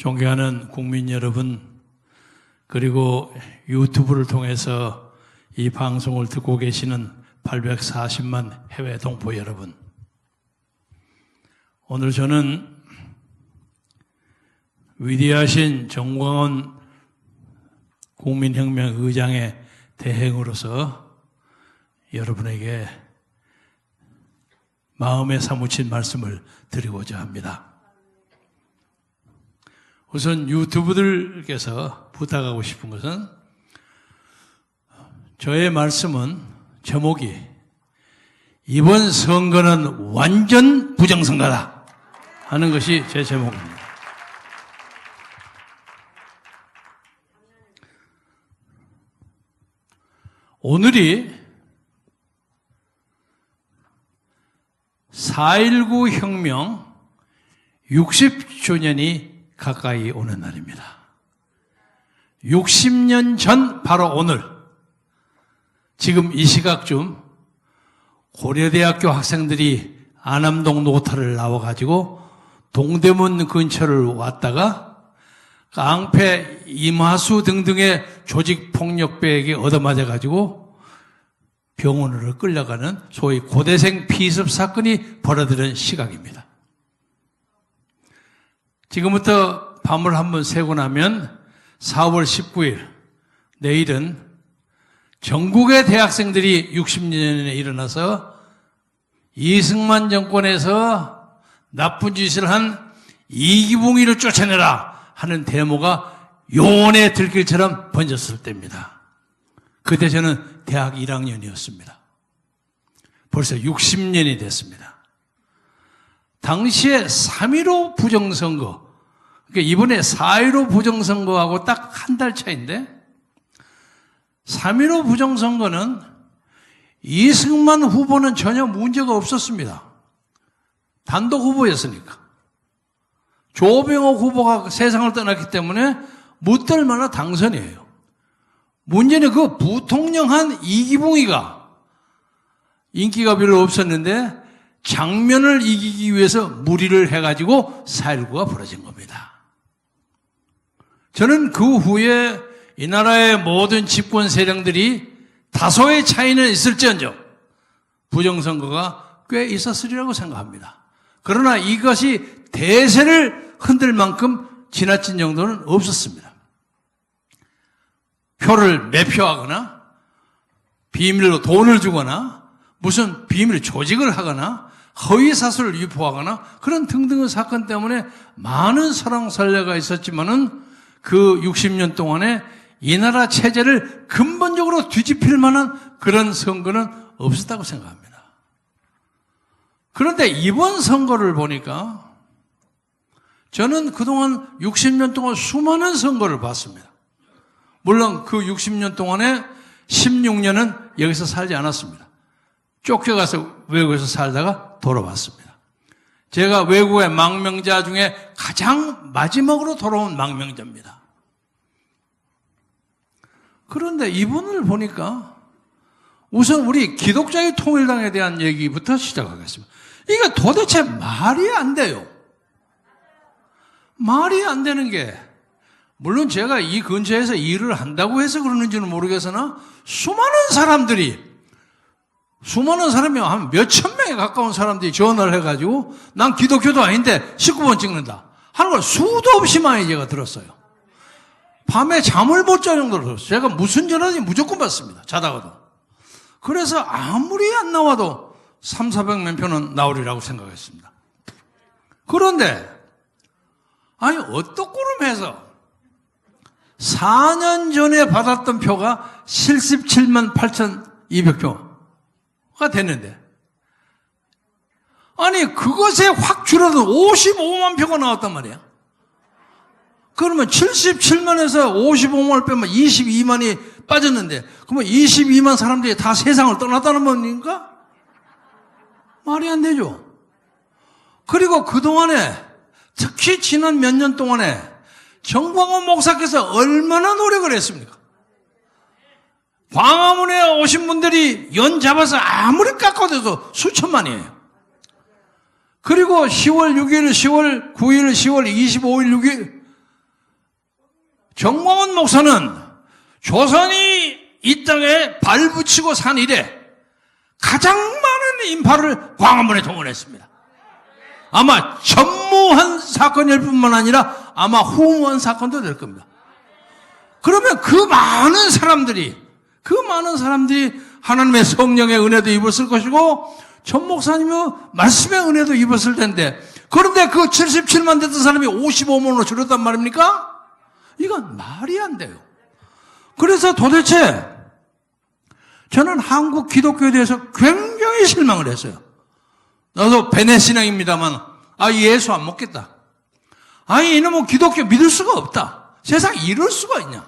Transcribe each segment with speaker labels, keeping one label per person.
Speaker 1: 존경하는 국민 여러분, 그리고 유튜브를 통해서 이 방송을 듣고 계시는 840만 해외 동포 여러분, 오늘 저는 위대하신 정광훈 국민혁명 의장의 대행으로서 여러분에게 마음에 사무친 말씀을 드리고자 합니다. 우선 유튜브들께서 부탁하고 싶은 것은, 저의 말씀은 제목이 이번 선거는 완전 부정선거다 하는 것이 제 제목입니다. 오늘이 4.19 혁명 60주년이 가까이 오는 날입니다. 60년 전 바로 오늘, 지금 이 시각쯤 고려대학교 학생들이 안암동 노타를 나와가지고 동대문 근처를 왔다가 깡패 임하수 등등의 조직폭력배에게 얻어맞아가지고 병원으로 끌려가는 소위 고대생 피습 사건이 벌어지는 시각입니다. 지금부터 밤을 한번 새고 나면 4월 19일, 내일은 전국의 대학생들이 60년에 일어나서 이승만 정권에서 나쁜 짓을 한 이기붕이를 쫓아내라 하는 데모가 요원의 들길처럼 번졌을 때입니다. 그때 저는 대학 1학년이었습니다. 벌써 60년이 됐습니다. 당시에 3.15 부정선거, 그러니까 이번에 4.15 부정선거하고 딱 한 달 차인데, 3.15 부정선거는 이승만 후보는 전혀 문제가 없었습니다. 단독 후보였으니까. 조병옥 후보가 세상을 떠났기 때문에 묻들 만한 당선이에요. 문제는 그 부통령한 이기붕이가 인기가 별로 없었는데 장면을 이기기 위해서 무리를 해가지고 4.19가 벌어진 겁니다. 저는 그 후에 이 나라의 모든 집권 세력들이 다소의 차이는 있을지언정 부정선거가 꽤 있었으리라고 생각합니다. 그러나 이것이 대세를 흔들 만큼 지나친 정도는 없었습니다. 표를 매표하거나 비밀로 돈을 주거나 무슨 비밀 조직을 하거나 허위사실을 유포하거나 그런 등등의 사건 때문에 많은 사랑살려가 있었지만은 그 60년 동안에 이 나라 체제를 근본적으로 뒤집힐 만한 그런 선거는 없었다고 생각합니다. 그런데 이번 선거를 보니까 저는 그동안 60년 동안 수많은 선거를 봤습니다. 물론 그 60년 동안에 16년은 여기서 살지 않았습니다. 쫓겨가서 외국에서 살다가 돌아왔습니다. 제가 외국의 망명자 중에 가장 마지막으로 돌아온 망명자입니다. 그런데 이분을 보니까 우선 우리 기독자의 통일당에 대한 얘기부터 시작하겠습니다. 이게 도대체 말이 안 돼요. 말이 안 되는 게, 물론 제가 이 근처에서 일을 한다고 해서 그러는지는 모르겠으나 수많은 사람이 한 몇천 명에 가까운 사람들이 전화를 해가지고 난 기독교도 아닌데 19번 찍는다 하는 걸 수도 없이 많이 제가 들었어요. 밤에 잠을 못 자 정도로 들었어요. 제가 무슨 전화든지 무조건 받습니다. 자다가도. 그래서 아무리 안 나와도 300~400만 표는 나오리라고 생각했습니다. 그런데 아니 어떻고름 해서 4년 전에 받았던 표가 778,200표가 됐는데, 아니 그것에 확 줄어든 55만 표가 나왔단 말이야. 그러면 77만에서 55만을 빼면 22만이 빠졌는데, 그러면 22만 사람들이 다 세상을 떠났다는 겁니까? 말이 안 되죠. 그리고 그동안에, 특히 지난 몇 년 동안에 정광훈 목사께서 얼마나 노력을 했습니까? 광화문에 오신 분들이 연 잡아서 아무리 깎아도 수천만이에요. 그리고 10월 6일, 10월 9일, 10월 25일, 6일 정광훈 목사는 조선이 이 땅에 발붙이고 산 이래 가장 많은 인파를 광화문에 동원했습니다. 아마 전무한 사건일 뿐만 아니라 아마 후무한 사건도 될 겁니다. 그러면 그 많은 사람들이 하나님의 성령의 은혜도 입었을 것이고 전 목사님의 말씀의 은혜도 입었을 텐데, 그런데 그 77만 됐던 사람이 55만으로 줄었단 말입니까? 이건 말이 안 돼요. 그래서 도대체 저는 한국 기독교에 대해서 굉장히 실망을 했어요. 나도 베네 신앙입니다만, 예수 안 먹겠다. 이놈은 기독교 믿을 수가 없다. 세상에 이럴 수가 있냐.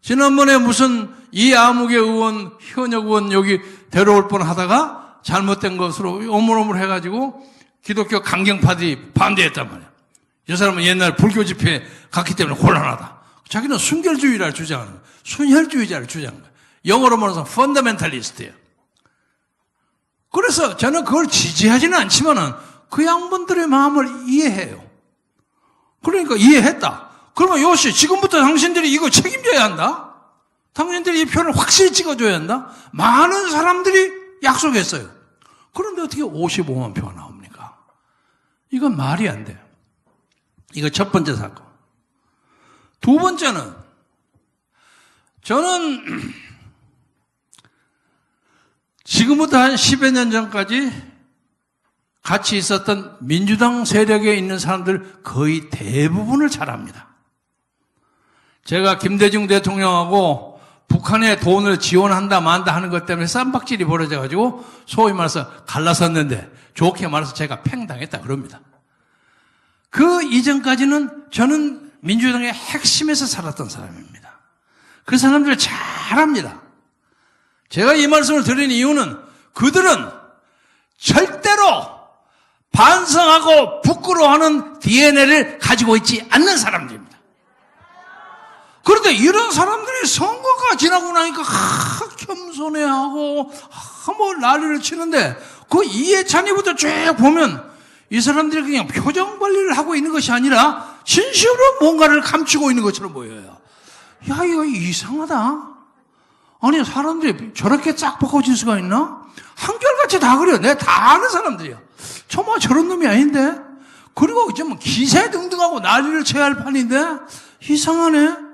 Speaker 1: 지난번에 무슨 이아무개 의원, 현역 의원 여기 데려올 뻔 하다가 잘못된 것으로 오물오물 해가지고 기독교 강경파들이 반대했단 말이야. 이 사람은 옛날 불교 집회에 갔기 때문에 곤란하다. 자기는 순결주의를 주장하는 거야. 순혈주의자를 주장하는 거야. 영어로 말해서 펀더멘탈리스트예요. 그래서 저는 그걸 지지하지는 않지만은 그 양반들의 마음을 이해해요. 그러니까 이해했다. 그러면 요시 지금부터 당신들이 이거 책임져야 한다. 당신들이 이 표를 확실히 찍어줘야 한다. 많은 사람들이 약속했어요. 그런데 어떻게 55만 표가 나옵니까? 이건 말이 안 돼요. 이거 첫 번째 사건. 두 번째는 저는 지금부터 한 10여 년 전까지 같이 있었던 민주당 세력에 있는 사람들 거의 대부분을 잘 압니다. 제가 김대중 대통령하고 북한에 돈을 지원한다 만다 하는 것 때문에 쌈박질이 벌어져가지고 소위 말해서 갈라섰는데, 좋게 말해서 제가 팽당했다 그럽니다. 그 이전까지는 저는 민주당의 핵심에서 살았던 사람입니다. 그 사람들 잘 압니다. 제가 이 말씀을 드린 이유는 그들은 절대로 반성하고 부끄러워하는 DNA를 가지고 있지 않는 사람들입니다. 그런데 이런 사람들이 선거가 지나고 나니까 겸손해하고 뭐 난리를 치는데, 그 이해찬이부터 쭉 보면 이 사람들이 그냥 표정 관리를 하고 있는 것이 아니라 진실로 뭔가를 감추고 있는 것처럼 보여요. 야, 이거 이상하다. 아니, 사람들이 저렇게 쫙 바꿔질 수가 있나? 한결같이 다 그래요. 내가 다 아는 사람들이야. 정말 저런 놈이 아닌데? 그리고 좀 기세등등하고 난리를 쳐야 할 판인데? 이상하네?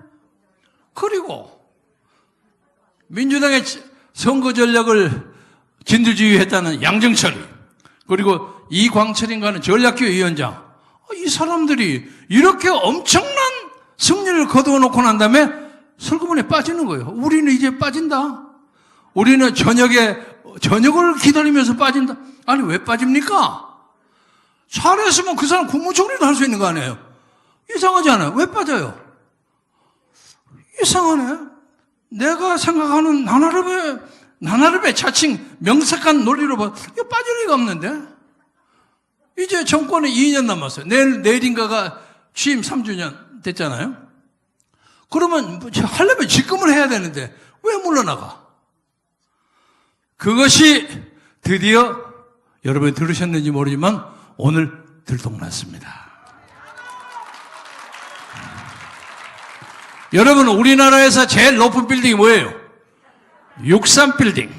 Speaker 1: 그리고 민주당의 선거 전략을 진두지휘했다는 양정철이, 그리고 이광철인가는 전략교회 위원장, 이 사람들이 이렇게 엄청난 승리를 거두어놓고 난 다음에 설교문에 빠지는 거예요. 우리는 이제 빠진다. 우리는 저녁을 기다리면서 빠진다. 아니, 왜 빠집니까? 잘했으면 그 사람 국무총리도 할 수 있는 거 아니에요? 이상하지 않아요? 왜 빠져요? 이상하네. 내가 생각하는 나나름의 자칭 명색한 논리로 봐, 이거 빠질 리가 없는데? 이제 정권에 2년 남았어요. 내일인가가 취임 3주년 됐잖아요. 그러면 하려면 집권을 해야 되는데 왜 물러나가? 그것이 드디어 여러분이 들으셨는지 모르지만 오늘 들통났습니다. 여러분, 우리나라에서 제일 높은 빌딩이 뭐예요? 63빌딩.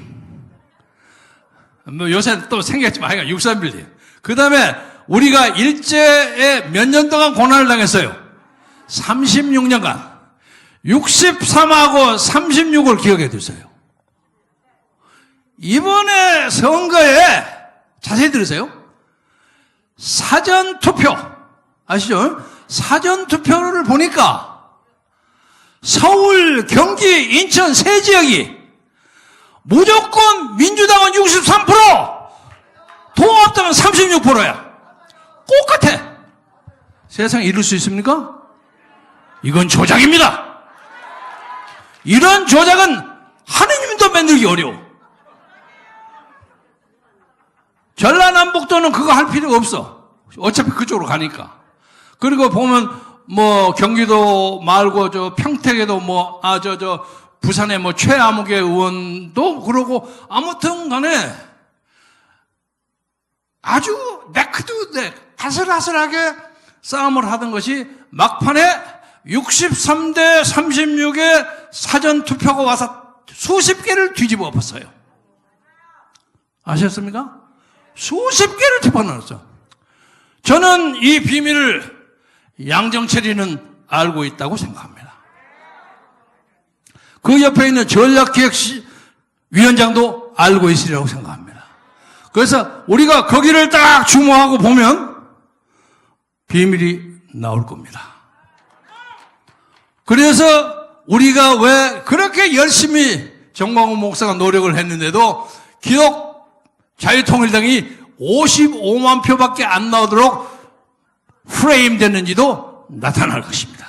Speaker 1: 뭐 요새 또 생겼지만 하여간 63빌딩. 그 다음에 우리가 일제에 몇 년 동안 고난을 당했어요? 36년간. 63하고 36을 기억해 두세요. 이번에 선거에 자세히 들으세요. 사전투표 아시죠? 사전투표를 보니까 서울, 경기, 인천 세 지역이 무조건 민주당은 63%, 통합당은 36%야. 똑같아. 세상에 이룰 수 있습니까? 이건 조작입니다. 이런 조작은 하느님도 만들기 어려워. 전라남북도는 그거 할 필요가 없어. 어차피 그쪽으로 가니까. 그리고 보면 뭐 경기도 말고 저 평택에도 뭐 부산에 뭐 최아무개 의원도 그러고, 아무튼 간에 아주 아슬아슬하게 싸움을 하던 것이 막판에 63대 36의 사전투표가 와서 수십 개를 뒤집어 엎었어요. 아셨습니까? 수십 개를 뒤집어놨어. 저는 이 비밀을 양정철이는 알고 있다고 생각합니다. 그 옆에 있는 전략기획위원장도 알고 있으리라고 생각합니다. 그래서 우리가 거기를 딱 주목하고 보면 비밀이 나올 겁니다. 그래서 우리가 왜 그렇게 열심히 정광훈 목사가 노력을 했는데도 기독 자유통일당이 55만 표밖에 안 나오도록 프레임 됐는지도 나타날 것입니다.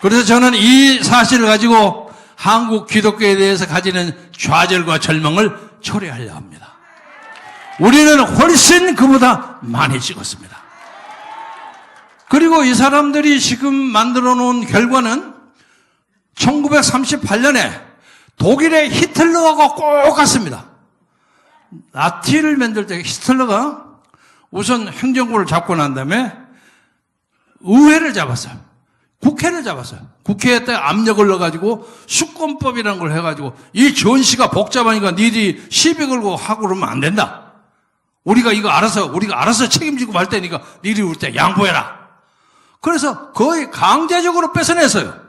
Speaker 1: 그래서 저는 이 사실을 가지고 한국 기독교에 대해서 가지는 좌절과 절망을 초래하려 합니다. 우리는 훨씬 그보다 많이 찍었습니다. 그리고 이 사람들이 지금 만들어 놓은 결과는 1938년에 독일의 히틀러하고 꼭 같습니다. 나치를 만들 때 히틀러가 우선 행정부를 잡고 난 다음에 의회를 잡았어요. 국회를 잡았어요. 국회에 딱 압력을 넣어가지고 수권법이라는 걸 해가지고 이 전시가 복잡하니까 니들이 시비 걸고 하고 그러면 안 된다. 우리가 알아서 책임지고 말 테니까 니들이 올 때 양보해라. 그래서 거의 강제적으로 뺏어냈어요.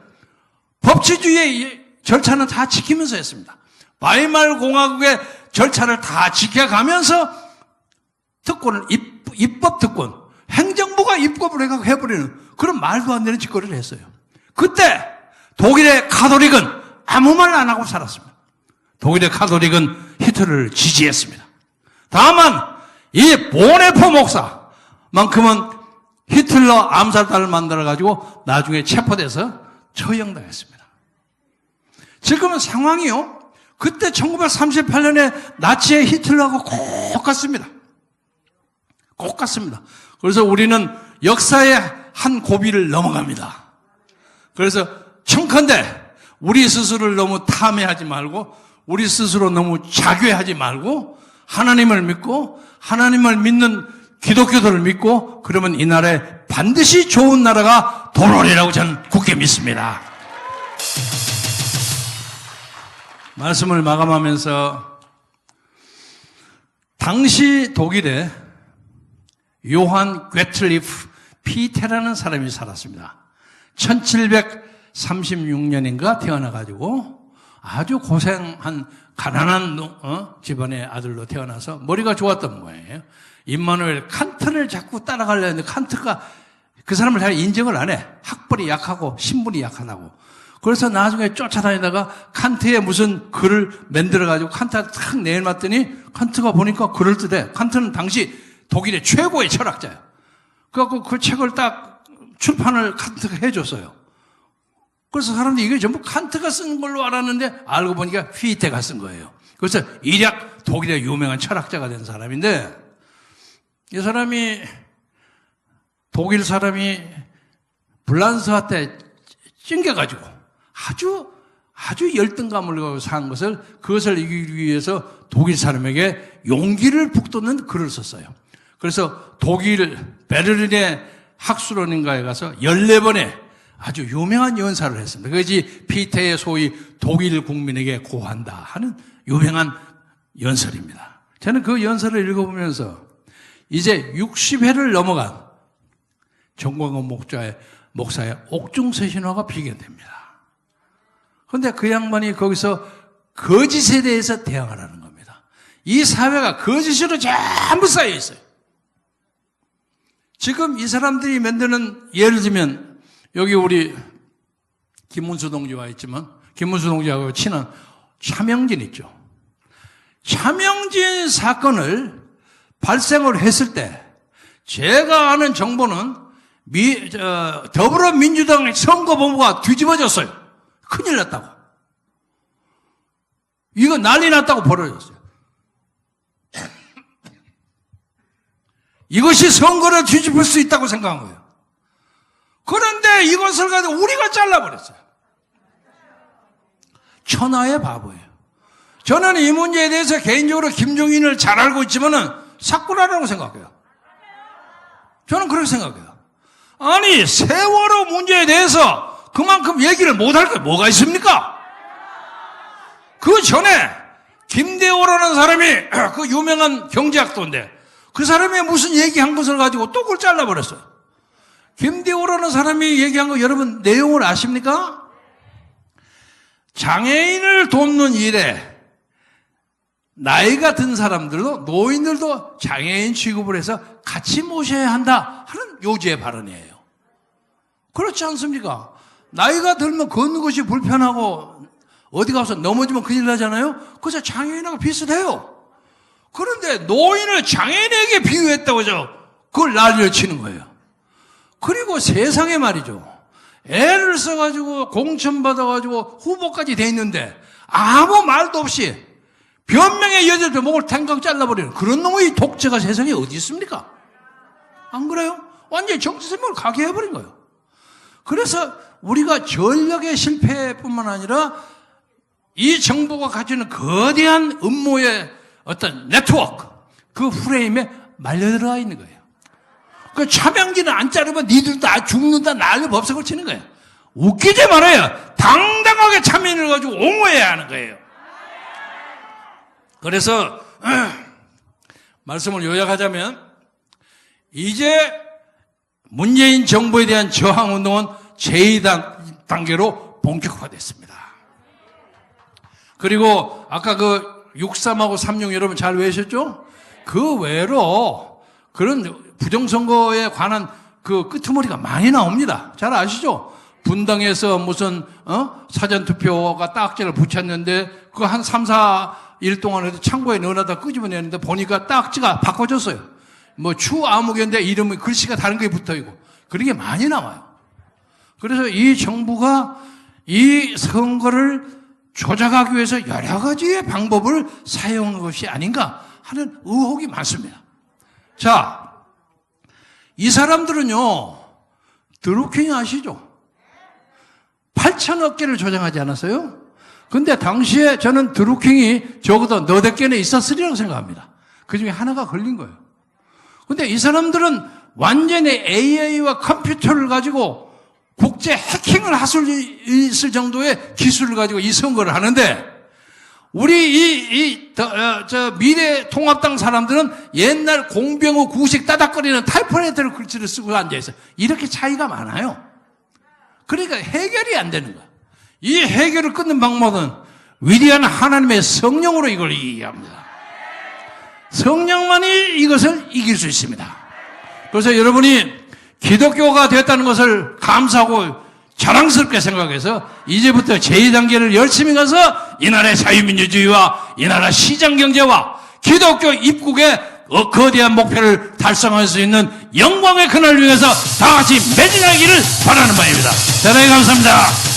Speaker 1: 법치주의의 절차는 다 지키면서 했습니다. 바이마르 공화국의 절차를 다 지켜가면서 특권을 입법 특권, 행정부가 입법을 해버리는 그런 말도 안 되는 짓거리를 했어요. 그때 독일의 카톨릭은 아무 말 안 하고 살았습니다. 독일의 카톨릭은 히틀러를 지지했습니다. 다만 이 보네포 목사만큼은 히틀러 암살단을 만들어가지고 나중에 체포돼서 처형당했습니다. 지금은 상황이요. 그때 1938년에 나치의 히틀러하고 꼭 같습니다. 꼭 같습니다. 그래서 우리는 역사의 한 고비를 넘어갑니다. 그래서 청컨대 우리 스스로를 너무 탐해하지 말고 우리 스스로 너무 자괴하지 말고 하나님을 믿고 하나님을 믿는 기독교도를 믿고 그러면 이 나라에 반드시 좋은 나라가 돌아오리라고 저는 굳게 믿습니다. 말씀을 마감하면서 당시 독일에 요한 괴틀리프 피테라는 사람이 살았습니다. 1736년인가 태어나가지고 아주 고생한 가난한 집안의 아들로 태어나서 머리가 좋았던 모양이에요. 임마누엘 칸트를 자꾸 따라가려 했는데 칸트가 그 사람을 잘 인정을 안 해. 학벌이 약하고 신분이 약하다고. 그래서 나중에 쫓아다니다가 칸트의 무슨 글을 만들어가지고 칸트가 탁 내놨더니 칸트가 보니까 그럴듯해. 칸트는 당시 독일의 최고의 철학자예요. 그래갖고 그 책을 딱 출판을 칸트가 해줬어요. 그래서 사람들이 이게 전부 칸트가 쓴 걸로 알았는데 알고 보니까 피테가 쓴 거예요. 그래서 일약 독일의 유명한 철학자가 된 사람인데 이 사람이 독일 사람이 불란서화 때 찡겨가지고 아주 열등감을 가지고 산 것을 그것을 이기기 위해서 독일 사람에게 용기를 북돋는 글을 썼어요. 그래서 독일 베를린의 학술원인가에 가서 14번의 아주 유명한 연사를 했습니다. 그것이 피테의 소위 독일 국민에게 고한다 하는 유명한 연설입니다. 저는 그 연설을 읽어보면서 이제 60회를 넘어간 정광훈 목사의 옥중서 신화가 비견됩니다. 그런데 그 양반이 거기서 거짓에 대해서 대항하라는 겁니다. 이 사회가 거짓으로 전부 쌓여 있어요. 지금 이 사람들이 만드는 예를 들면 여기 우리 김문수 동지와 있지만 김문수 동지하고 친한 차명진 있죠. 차명진 사건을 발생을 했을 때 제가 아는 정보는 더불어민주당의 선거본부가 뒤집어졌어요. 큰일 났다고. 이거 난리 났다고 벌어졌어요. 이것이 선거를 뒤집을 수 있다고 생각한 거예요. 그런데 이것을 가지고 우리가 잘라버렸어요. 천하의 바보예요. 저는 이 문제에 대해서 개인적으로 김종인을 잘 알고 있지만은 사꾸라라고 생각해요. 저는 그렇게 생각해요. 아니, 세월호 문제에 대해서 그만큼 얘기를 못할 게 뭐가 있습니까? 그 전에 김대호라는 사람이 그 유명한 경제학도인데 그 사람이 무슨 얘기한 것을 가지고 또 그걸 잘라버렸어요. 김대호라는 사람이 얘기한 거 여러분 내용을 아십니까? 장애인을 돕는 일에 나이가 든 사람들도 노인들도 장애인 취급을 해서 같이 모셔야 한다 하는 요지의 발언이에요. 그렇지 않습니까? 나이가 들면 걷는 것이 불편하고 어디 가서 넘어지면 큰일 나잖아요. 그래서 장애인하고 비슷해요. 그런데 노인을 장애인에게 비유했다고 해서 그걸 난리를 치는 거예요. 그리고 세상에 말이죠. 애를 써가지고 공천 받아가지고 후보까지 돼 있는데 아무 말도 없이 변명의 여자들 목을 탱강 잘라버리는 그런 놈의 독재가 세상에 어디 있습니까? 안 그래요? 완전히 정치생명을 가게 해버린 거예요. 그래서 우리가 전력의 실패뿐만 아니라 이 정부가 가지는 거대한 음모의 어떤 네트워크, 그 프레임에 말려들어가 있는 거예요. 그 차명진을 안 자르면 니들 다 죽는다 난리 법석을 치는 거예요. 웃기지 말아요. 당당하게 참여인을 가지고 옹호해야 하는 거예요. 그래서 말씀을 요약하자면 이제 문재인 정부에 대한 저항운동은 제2단계로 본격화됐습니다. 그리고 아까 그 63하고 36 여러분 잘 외우셨죠? 그 외로 그런 부정선거에 관한 그 끄트머리가 많이 나옵니다. 잘 아시죠? 분당에서 무슨 사전투표가 딱지를 붙였는데 그거 한 3, 4일 동안 해도 창고에 넣어놔다 끄집어내는데 보니까 딱지가 바꿔졌어요. 뭐 추아무개인데 이름이 글씨가 다른 게 붙어있고 그런 게 많이 나와요. 그래서 이 정부가 이 선거를 조작하기 위해서 여러 가지의 방법을 사용한 것이 아닌가 하는 의혹이 많습니다. 자, 이 사람들은요, 드루킹 아시죠? 8천억 개를 조장하지 않았어요? 근데 당시에 저는 드루킹이 적어도 너댓 개는 있었으리라고 생각합니다. 그 중에 하나가 걸린 거예요. 근데 이 사람들은 완전히 AI와 컴퓨터를 가지고 국제 해킹을 할 수 있을 정도의 기술을 가지고 이 선거를 하는데 우리 미래통합당 사람들은 옛날 공병호 구식 따닥거리는 타이프라이터를 글씨를 쓰고 앉아있어요. 이렇게 차이가 많아요. 그러니까 해결이 안 되는 거야. 이 해결을 끊는 방법은 위대한 하나님의 성령으로 이걸 이해합니다. 성령만이 이것을 이길 수 있습니다. 그래서 여러분이 기독교가 됐다는 것을 감사하고 자랑스럽게 생각해서 이제부터 제2단계를 열심히 가서 이 나라의 자유민주주의와 이 나라 시장경제와 기독교 입국의 거대한 목표를 달성할 수 있는 영광의 그날을 위해서 다 같이 매진하기를 바라는 바입니다. 대단히 감사합니다.